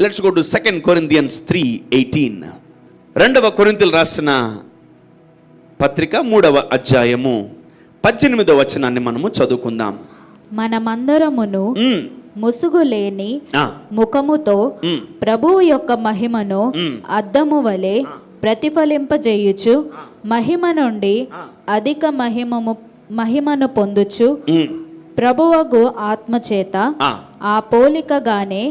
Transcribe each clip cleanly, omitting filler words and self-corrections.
Let's go to 2 Corinthians 3:18. 2వ కొరింథీయులకు రాసిన పత్రిక 3వ అధ్యాయము 18వ వచనాన్ని మనము చదువుకుందాం. మనమందరమును ముసుగు లేని ముఖముతో ప్రభువు యొక్క మహిమను అద్దము వలె ప్రతిఫలింపజేయుచు మహిమ నుండి అధిక మహిమను పొందుచు ప్రభువగు ఆత్మచేత ఆ పోలికగానే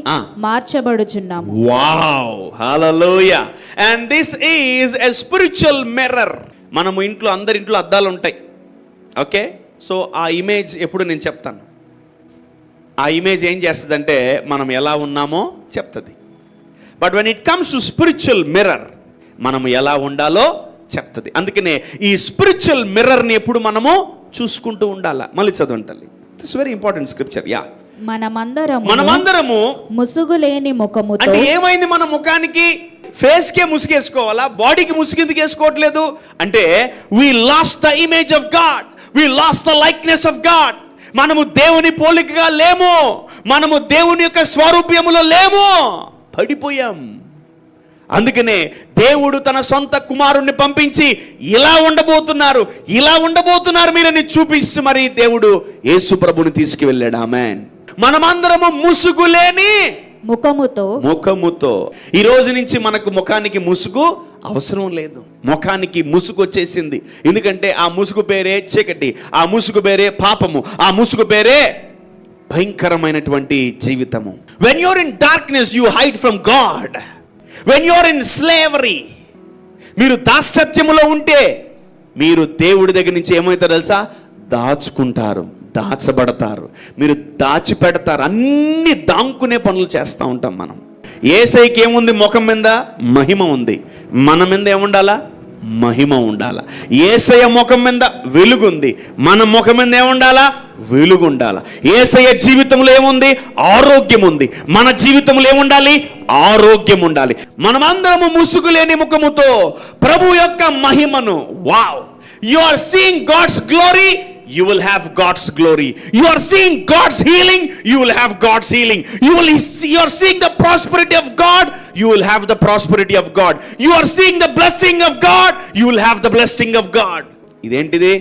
మార్చబడుచున్నాము. Wow, hallelujah. And this is a spiritual mirror. మనము ఇంట్లో, అందరి ఇంట్లో అద్దాలు ఉంటాయి. ఓకే, సో ఆ ఇమేజ్ ఎప్పుడు నేను చెప్తాను. ఆ ఇమేజ్ ఏం చేస్తుందంటే మనం ఎలా ఉన్నామో చెప్తుంది. But when it comes to spiritual mirror, మనము ఎలా ఉండాలో చెప్తుంది. అందుకనే ఈ స్పిరిచువల్ మిర్రర్ని ఎప్పుడు మనము చూసుకుంటూ ఉండాలా. మళ్ళీ చదవండి. This very important scripture. Yeah, మనమందరము ముసుగు లేని ముఖముతో. అంటే ఏమైంది? మన ముఖానికి, ఫేస్ కే ముసుగేసుకోవాలా, బాడీకి ముసుగెందుకు వేసుకోవట్లేదు అంటే we lost the image of God, we lost the likeness of God. మనము దేవుని పోలికగా లేము, మనము దేవుని యొక్క స్వరూప్యములో లేము, పడిపోయాం. అందుకనే దేవుడు తన సొంత కుమారుణ్ణి పంపించి ఇలా ఉండబోతున్నారు మీరని చూపించి మరి దేవుడు యేసు ప్రభుని తీసుకువెళ్ళాడు. ఆమేన్. మనమందరము ముసుగు లేని ముఖముతో. ఈ రోజు నుంచి మనకు ముఖానికి ముసుగు అవసరం లేదు. ముఖానికి ముసుగు వచ్చేసింది. ఎందుకంటే ఆ ముసుగు పేరే చీకటి, ఆ ముసుగు పేరే పాపము, ఆ ముసుగు పేరే భయంకరమైనటువంటి జీవితము. when you are in darkness you hide from God. when you are in slavery, మీరు దాస్యత్యములో ఉంటే మీరు దేవుడి దగ్గర నుంచి ఏమవుతారు తెలుసా? దాచబడతారు, మీరు దాచిపెడతారు. అన్ని దాంకునే పనులు చేస్తూ ఉంటాం మనం. యేసయ్యకి ఏముంది? ముఖం మీద మహిమ ఉంది. మన మీద ఏముండాలా? మహిమ ఉండాలా. యేసయ్య ముఖం మీద వెలుగుంది, మన ముఖం మీద ఏముండాలా? వెలుగు ఉండాలా. యేసయ్య జీవితంలో ఏముంది? ఆరోగ్యం ఉంది. మన జీవితంలో ఏముండాలి? ఆరోగ్యం ఉండాలి. మనమందరము ముసుగు లేని ముఖముతో ప్రభు యొక్క మహిమను. Wow, you are seeing God's glory, you will have God's glory. You are seeing God's healing, you will have God's healing. You are seeing the prosperity of God, you will have the prosperity of God. You are seeing the blessing of God, you will have the blessing of God. ఇదేంటిది?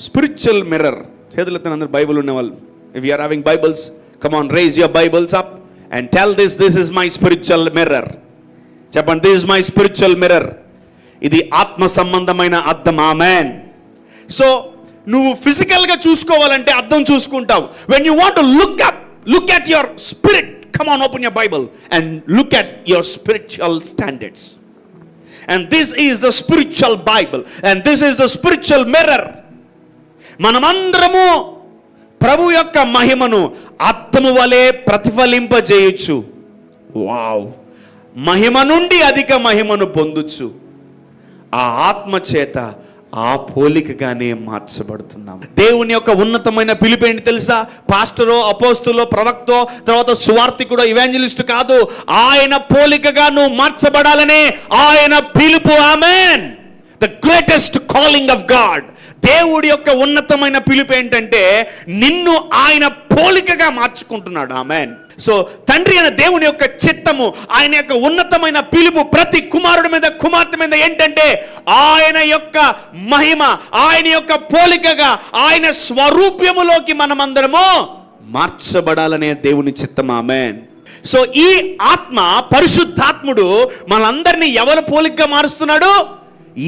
Spiritual mirror. చేతులెత్తిన అందరూ Bible ఉన్నవాళ్ళు, if you are having Bibles, come on, raise your Bibles up and tell this is my spiritual mirror. చెప్పండి, this is my spiritual mirror. ఇది ఆత్మ సంబంధమైన అద్దం. ఆమేన్. So నువ్వు ఫిజికల్గా చూసుకోవాలంటే అద్దం చూసుకుంటావు. When you want to look at your spirit, come on, open your Bible and look at your spiritual standards. And this is the spiritual Bible and this is the spiritual mirror. మనమందరము ప్రభు యొక్క మహిమను అద్దము వలె ప్రతిఫలింపజేయచ్చు. Wow, మహిమ నుండి అధిక మహిమను పొందొచ్చు. ఆ ఆత్మ చేత ఆ పోలికగానే మార్చబడుతున్నాం. దేవుని యొక్క ఉన్నతమైన పిలుపు ఏంటి తెలుసా? పాస్టరో, అపోస్తులో, ప్రవక్తో, తర్వాత సువార్తికుడో, ఇవాంజలిస్ట్ కాదు. ఆయన పోలికగా నువ్వు మార్చబడాలనే ఆయన పిలుపు. Amen. The greatest calling of God. దేవుడి యొక్క ఉన్నతమైన పిలుపు ఏంటంటే నిన్ను ఆయన పోలికగా మార్చుకుంటున్నాడు. ఆమేన్. సో తండ్రి అయిన దేవుని యొక్క చిత్తము, ఆయన యొక్క ఉన్నతమైన పిలుపు ప్రతి కుమారుడి మీద, కుమార్తె మీద ఏంటంటే ఆయన యొక్క మహిమ, ఆయన యొక్క పోలికగా, ఆయన స్వరూప్యములోకి మనమందరము మార్చబడాలనే దేవుని చిత్తం. ఆమేన్. సో ఈ ఆత్మ, పరిశుద్ధాత్ముడు మనందరినీ ఎవరి పోలికగా మారుస్తున్నాడు?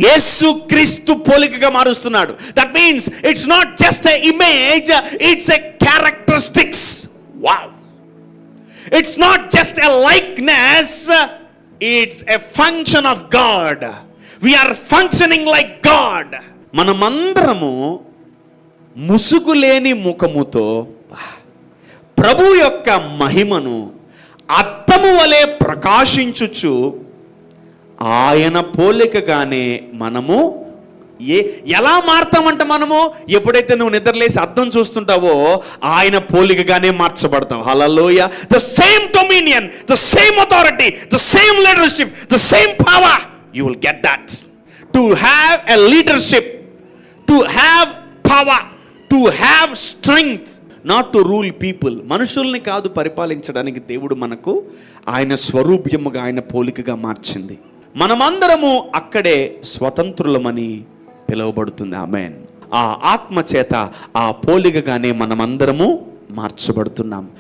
యేసు క్రీస్తు పోలికగా మారుస్తున్నాడు. That means it's not just a image, it's a characteristics. Wow, it's not just a likeness, it's a function of God. We are functioning like God. మనమందరము ముసుగు లేని ముఖముతో ప్రభు యొక్క మహిమను అద్దము వలె ప్రకాశించుచు ఆయన పోలికగానే మనము ఎలా మారుతామంట? మనము ఎప్పుడైతే నువ్వు నిద్రలేసి అద్దం చూస్తుంటావో ఆయన పోలికగానే మార్చబడతావు. Hallelujah. The same dominion, the same authority, the same leadership, the same power, you will get that. To have a leadership, to have power, to have strength, not to rule people. మనుషుల్ని కాదు పరిపాలించడానికి దేవుడు మనకు ఆయన స్వరూప్యముగా, ఆయన పోలికగా మార్చింది. మనమందరము అక్కడే స్వతంత్రులమని పిలువబడుతుంది. ఆమేన్. ఆ ఆత్మ చేత, ఆ పోలికగానే మనమందరము మార్చబడుతున్నాం.